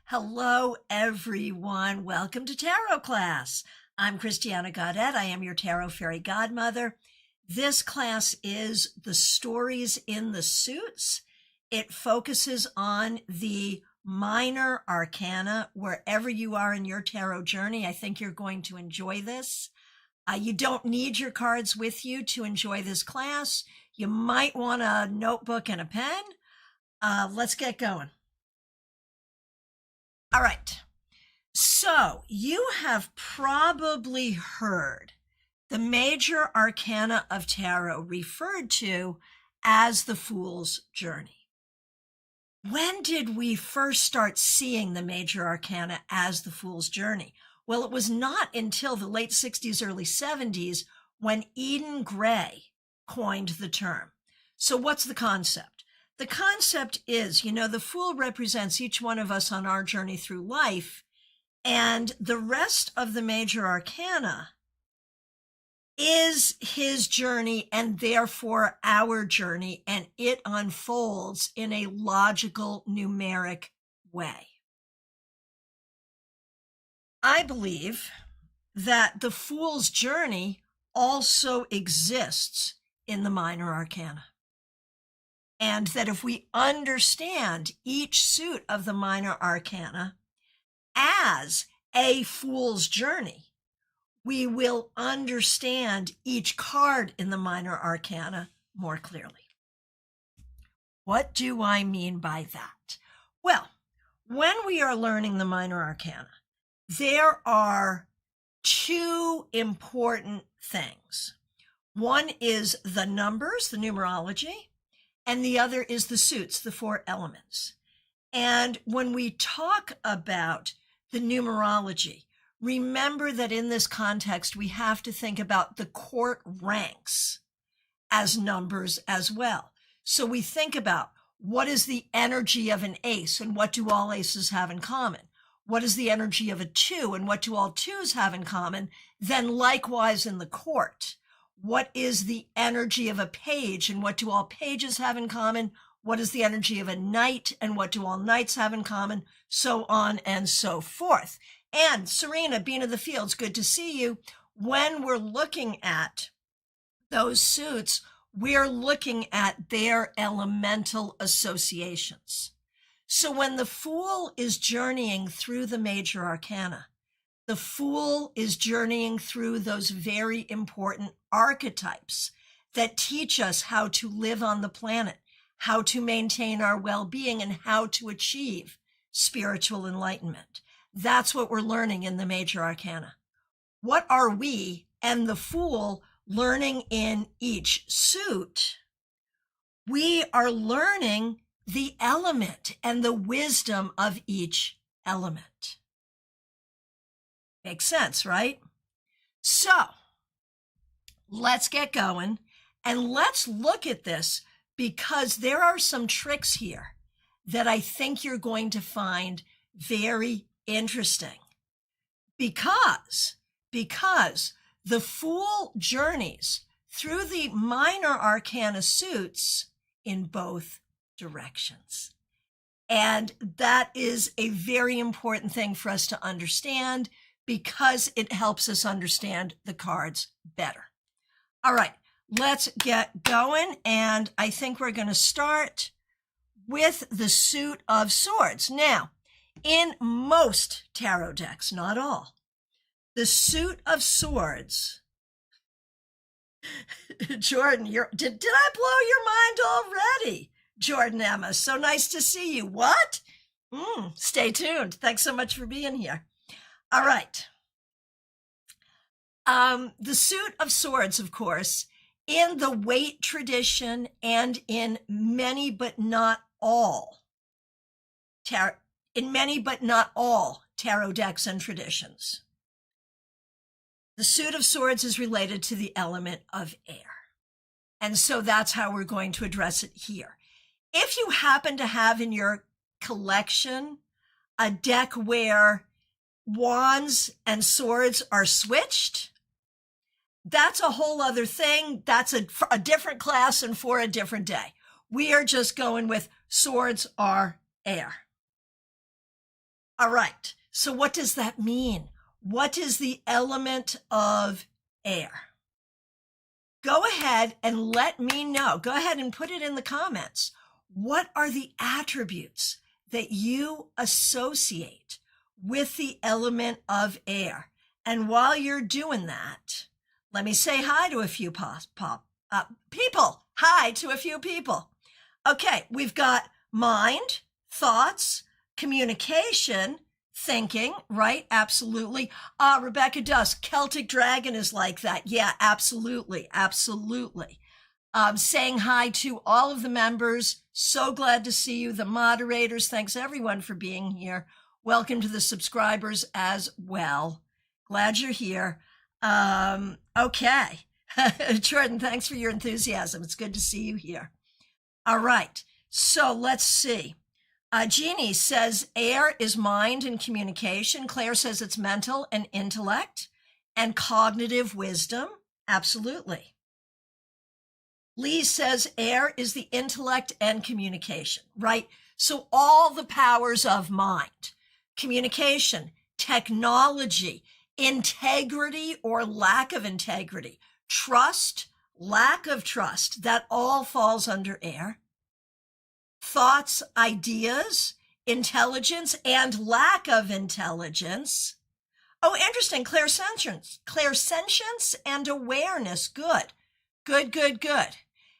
Hello, everyone. Welcome to Tarot class. I'm Christiana Gaudet. I am your Tarot Fairy Godmother. This class is the stories in the suits. It focuses on the Minor Arcana. Wherever you are in your tarot journey, I think you're going to enjoy this. You don't need your cards with you to enjoy this class. You might want a notebook and a pen. Let's get going. All right, so you have probably heard the Major Arcana of Tarot referred to as the Fool's Journey. When did we first start seeing the Major Arcana as the Fool's Journey? Well, it was not until the late 60s, early 70s when Eden Gray coined the term. So what's the concept? The concept is, the Fool represents each one of us on our journey through life, and the rest of the Major Arcana is his journey and therefore our journey, and it unfolds in a logical, numeric way. I believe that the Fool's journey also exists in the Minor Arcana. And that if we understand each suit of the Minor Arcana as a fool's journey, we will understand each card in the Minor Arcana more clearly. What do I mean by that? Well, when we are learning the Minor Arcana, there are two important things. One is the numbers, the numerology, and the other is the suits, the four elements. And when we talk about the numerology, remember that in this context, we have to think about the court ranks as numbers as well. So we think about what is the energy of an ace and what do all aces have in common? What is the energy of a two and what do all twos have in common? Then likewise in the court. What is the energy of a page and what do all pages have in common? What is the energy of a knight and what do all knights have in common? So on and so forth. And Serena, Bean of the Fields, good to see you. When we're looking at those suits, we're looking at their elemental associations. So when the Fool is journeying through the Major Arcana, the Fool is journeying through those very important archetypes that teach us how to live on the planet, how to maintain our well-being, and how to achieve spiritual enlightenment. That's what we're learning in the Major Arcana. What are we and the Fool learning in each suit? We are learning the element and the wisdom of each element. Makes sense, right? So let's get going and let's look at this because there are some tricks here that I think you're going to find very interesting because the Fool journeys through the Minor Arcana suits in both directions. And that is a very important thing for us to understand because it helps us understand the cards better. All right, let's get going. And I think we're going to start with the suit of swords. Now, in most tarot decks, not all, the suit of swords, Jordan, did I blow your mind already? Jordan Emma, so nice to see you. What? Stay tuned. Thanks so much for being here. All right. The suit of swords, of course, in the Waite tradition and in many but not all tarot decks and traditions, the suit of swords is related to the element of air. And so that's how we're going to address it here. If you happen to have in your collection a deck where wands and swords are switched, that's a whole other thing. That's a different class and for a different day. We are just going with swords are air. All right. So what does that mean? What is the element of air? Go ahead and let me know. Go ahead and put it in the comments. What are the attributes that you associate with the element of air? And while you're doing that, let me say hi to a few people. Hi to a few people. Okay, we've got mind, thoughts, communication, thinking, right? Absolutely. Rebecca Dusk, Celtic Dragon is like that. Yeah, absolutely. Absolutely. Saying hi to all of the members. So glad to see you. The moderators. Thanks everyone for being here. Welcome to the subscribers as well. Glad you're here. Okay. Jordan, thanks for your enthusiasm. It's good to see you here. All right. So let's see. Jeannie says air is mind and communication. Claire says it's mental and intellect and cognitive wisdom. Absolutely. Lee says air is the intellect and communication, right? So all the powers of mind, communication, technology, integrity or lack of integrity, trust, lack of trust, that all falls under air. Thoughts, ideas, intelligence, and lack of intelligence. Oh, interesting. Clairsentience and awareness. Good.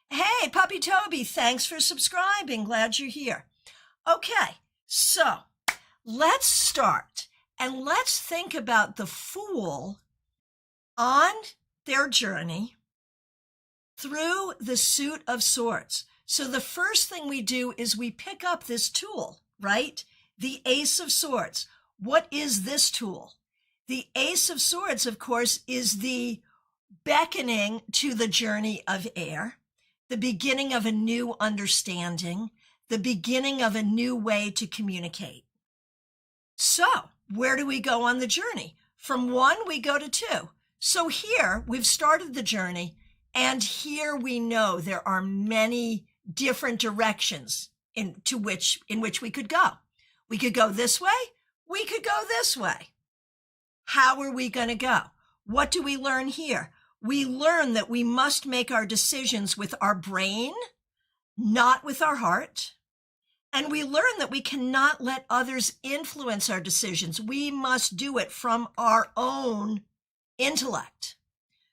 Hey, Puppy Toby, thanks for subscribing. Glad you're here. Okay, so let's start and let's think about the fool on their journey through the suit of swords. So the first thing we do is we pick up this tool, right? The Ace of Swords. What is this tool? The Ace of Swords, of course, is the beckoning to the journey of air, the beginning of a new understanding, the beginning of a new way to communicate. So where do we go on the journey? From 1, we go to 2. So here we've started the journey, and here we know there are many different directions in which we could go. We could go this way. We could go this way. How are we going to go? What do we learn here? We learn that we must make our decisions with our brain, not with our heart. And we learn that we cannot let others influence our decisions. We must do it from our own intellect.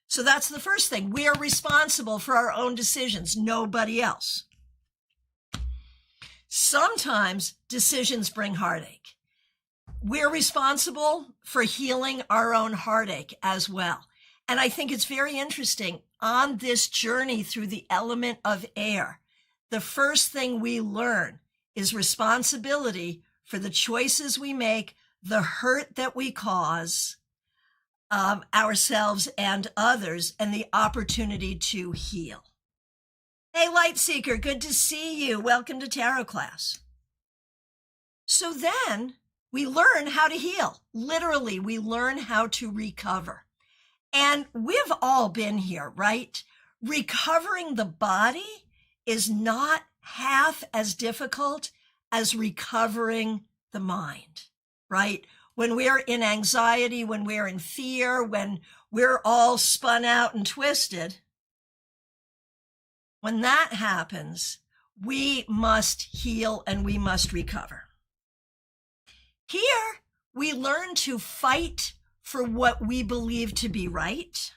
So that's the first thing. We are responsible for our own decisions, nobody else. Sometimes decisions bring heartache. We're responsible for healing our own heartache as well. And I think it's very interesting on this journey through the element of air. The first thing we learn is responsibility for the choices we make, the hurt that we cause ourselves and others, and the opportunity to heal. Hey, Light Seeker, good to see you. Welcome to Tarot class. So then we learn how to heal. Literally, we learn how to recover. And we've all been here, right? Recovering the body is not half as difficult as recovering the mind, right? When we're in anxiety, when we're in fear, when we're all spun out and twisted, when that happens, we must heal and we must recover. Here, we learn to fight for what we believe to be right.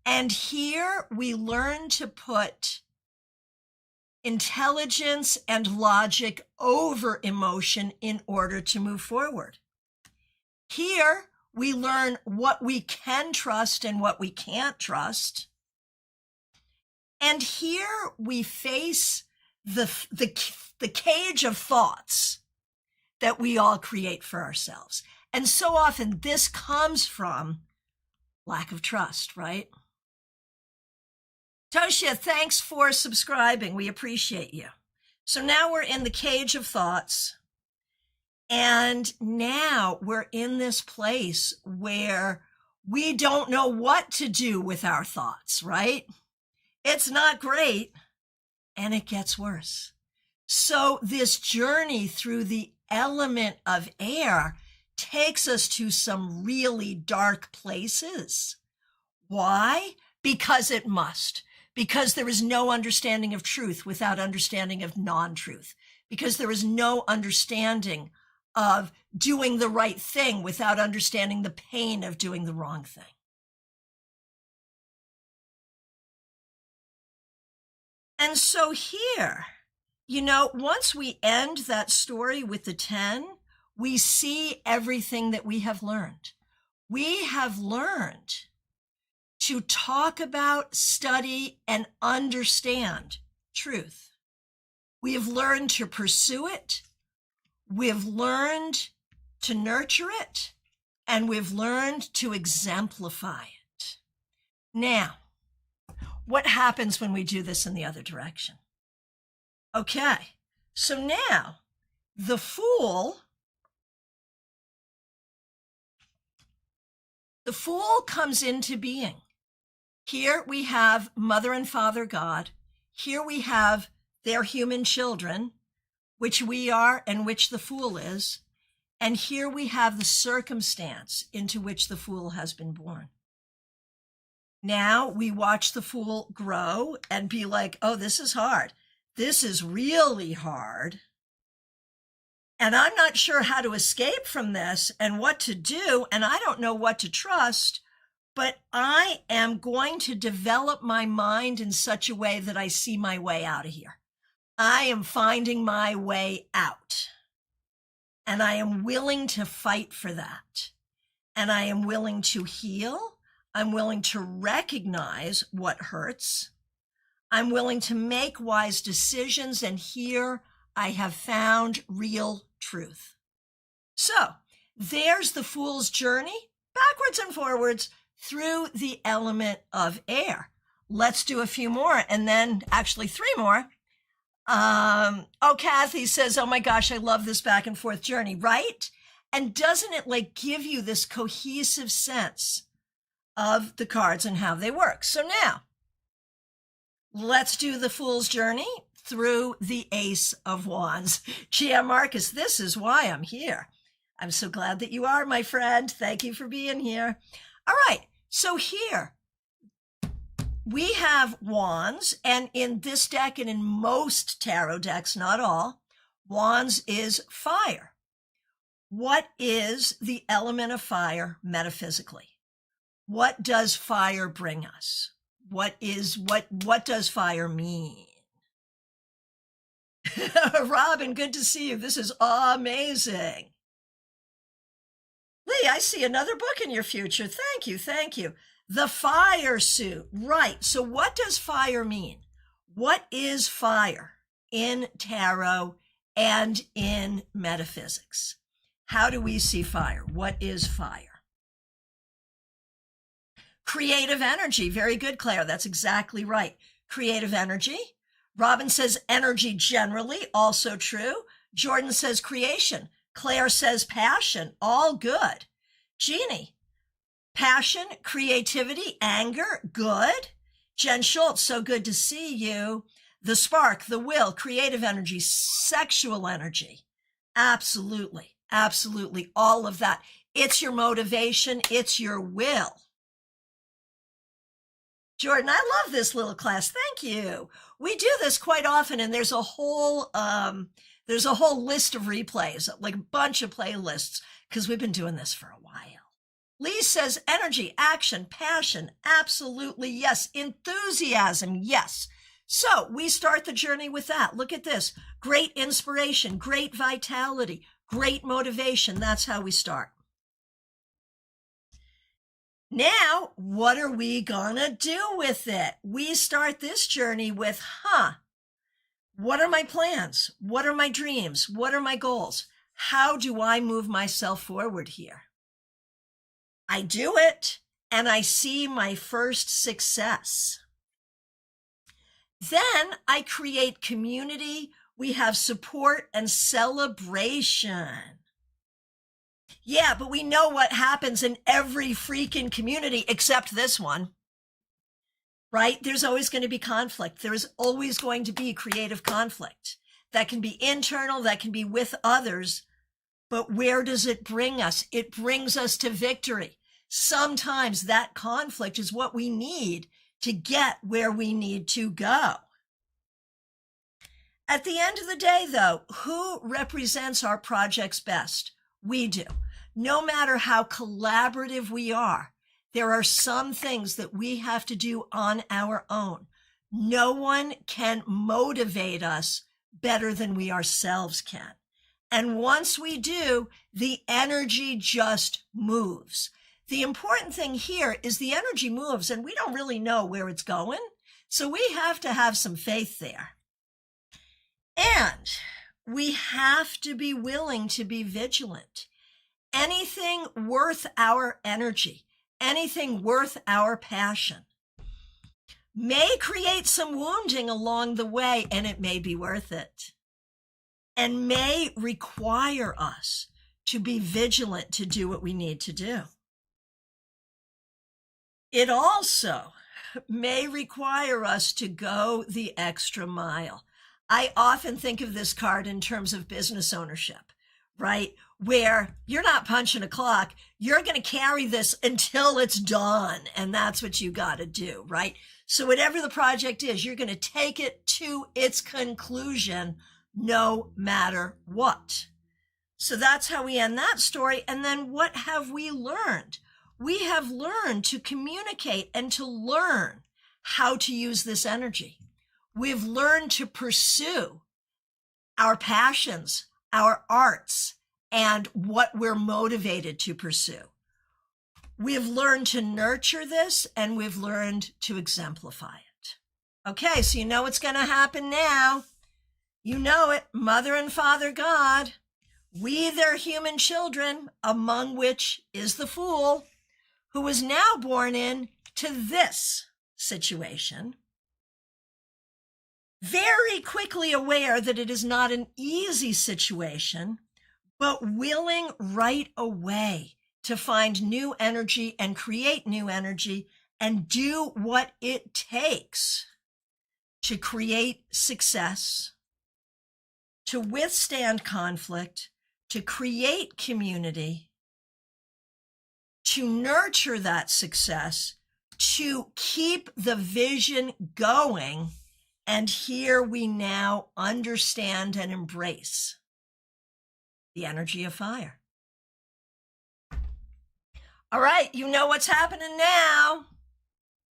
And here, we learn to put intelligence and logic over emotion in order to move forward. Here, we learn what we can trust and what we can't trust. And here we face the cage of thoughts that we all create for ourselves. And so often this comes from lack of trust, right? Toshia, thanks for subscribing. We appreciate you. So now we're in the cage of thoughts. And now we're in this place where we don't know what to do with our thoughts, right? It's not great, and it gets worse. So this journey through the element of air takes us to some really dark places. Why? Because it must. Because there is no understanding of truth without understanding of non-truth. Because there is no understanding of doing the right thing without understanding the pain of doing the wrong thing. And so here, once we end that story with the 10, we see everything that we have learned. We have learned to talk about, study, and understand truth. We have learned to pursue it. We've learned to nurture it, and we've learned to exemplify it. Now, what happens when we do this in the other direction? Okay, so now the Fool comes into being. Here we have Mother and Father God. Here we have their human children, which we are and which the Fool is. And here we have the circumstance into which the Fool has been born. Now we watch the Fool grow and be like, oh, this is hard. This is really hard. And I'm not sure how to escape from this and what to do. And I don't know what to trust, but I am going to develop my mind in such a way that I see my way out of here. I am finding my way out. And I am willing to fight for that. And I am willing to heal. I'm willing to recognize what hurts. I'm willing to make wise decisions. And here I have found real truth. So there's the Fool's journey, backwards and forwards, through the element of air. Let's do a few more, and then actually 3 more. Kathy says, oh my gosh, I love this back and forth journey, right? And doesn't it give you this cohesive sense of the cards and how they work? So now let's do the Fool's journey through the Ace of Wands. GM Marcus, this is why I'm here. I'm so glad that you are, my friend. Thank you for being here. All right, so here we have Wands, and in this deck and in most tarot decks, not all, Wands is fire. What is the element of fire metaphysically? What does fire bring us? What does fire mean? Robin, good to see you. This is amazing. Lee, I see another book in your future. Thank you, thank you. The fire suit, right. So what does fire mean? What is fire in tarot and in metaphysics? How do we see fire? What is fire? Creative energy. Very good, Claire. That's exactly right. Creative energy. Robin says energy generally, also true. Jordan says creation. Claire says passion, all good. Jeannie, passion, creativity, anger, good. Jen Schultz, so good to see you. The spark, the will, creative energy, sexual energy. Absolutely, absolutely, all of that. It's your motivation, it's your will. Jordan, I love this little class. Thank you. We do this quite often, and there's a whole list of replays, like a bunch of playlists, because we've been doing this for a while. Lee says energy, action, passion, absolutely yes. Enthusiasm, yes. So we start the journey with that. Look at this. Great inspiration, great vitality, great motivation. That's how we start. Now, what are we gonna do with it? We start this journey with, what are my plans? What are my dreams? What are my goals? How do I move myself forward here? I do it, and I see my first success. Then I create community. We have support and celebration. Yeah, but we know what happens in every freaking community except this one, right? There's always going to be conflict. There is always going to be creative conflict. That can be internal, that can be with others, But where does it bring us? It brings us to victory. Sometimes that conflict is what we need to get where we need to go. At the end of the day, though, who represents our projects best? We do. No matter how collaborative we are, there are some things that we have to do on our own. No one can motivate us better than we ourselves can. And once we do, the energy just moves. The important thing here is the energy moves and we don't really know where it's going. So we have to have some faith there. And we have to be willing to be vigilant. Anything worth our energy, anything worth our passion may create some wounding along the way, and it may be worth it, and may require us to be vigilant to do what we need to do. It also may require us to go the extra mile. I often think of this card in terms of business ownership, right? Where you're not punching a clock, you're going to carry this until it's done. And that's what you got to do, right? So whatever the project is, you're going to take it to its conclusion no matter what. So that's how we end that story. And then what have we learned? We have learned to communicate and to learn how to use this energy. We've learned to pursue our passions, our arts, and what we're motivated to pursue. We've learned to nurture this and we've learned to exemplify it. Okay, so you know what's going to happen now. You know it, Mother and Father God. We, their human children, among which is the fool, who is now born in to this situation, very quickly aware that it is not an easy situation, but willing right away to find new energy and create new energy and do what it takes to create success, to withstand conflict, to create community, to nurture that success, to keep the vision going. And here we now understand and embrace the energy of fire. All right, you know what's happening now.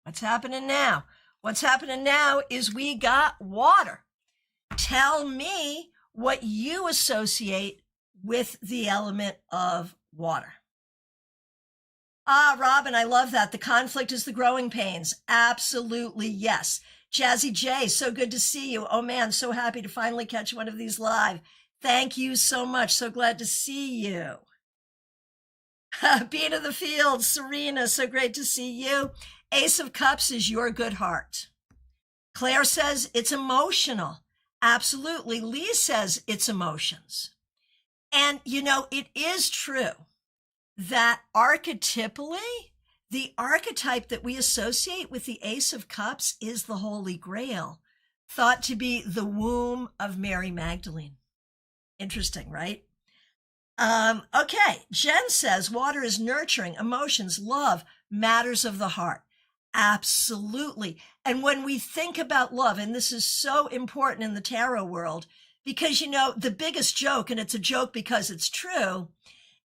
What's happening now? What's happening now is we got water. Tell me what you associate with the element of water. Ah, Robin, I love that. The conflict is the growing pains. Absolutely, yes. Jazzy J, so good to see you. Oh man, so happy to finally catch one of these live. Thank you so much. So glad to see you. Beat of the field, Serena, so great to see you. Ace of Cups is your good heart. Claire says it's emotional. Absolutely. Lee says it's emotions. And, you know, it is true that archetypally, the archetype that we associate with the Ace of Cups is the Holy Grail, thought to be the womb of Mary Magdalene. Interesting, right? Okay, Jen says water is nurturing, emotions, love, matters of the heart. Absolutely. And when we think about love, and this is so important in the tarot world, because, you know, the biggest joke, and it's a joke because it's true,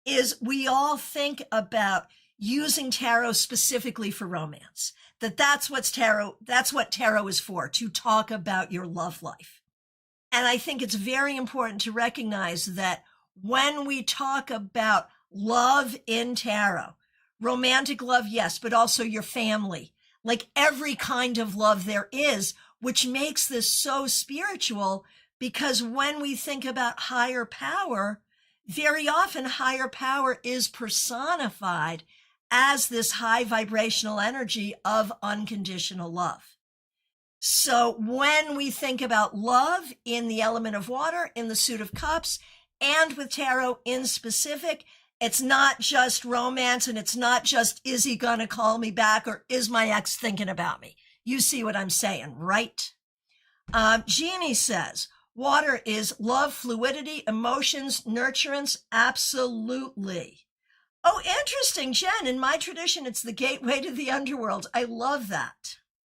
is we all think about using tarot specifically for romance. That's what tarot is for, to talk about your love life. And I think it's very important to recognize that when we talk about love in tarot, romantic love, yes, but also your family, like every kind of love there is, which makes this so spiritual, because when we think about higher power, very often higher power is personified as this high vibrational energy of unconditional love. So when we think about love in the element of water, in the suit of cups, and with tarot in specific, it's not just romance, and it's not just, is he gonna call me back, or is my ex thinking about me? You see what I'm saying, right? Jeannie says, Water is love, fluidity, emotions, nurturance. Absolutely. Oh, interesting, Jen. In my tradition, it's the gateway to the underworld. I love that.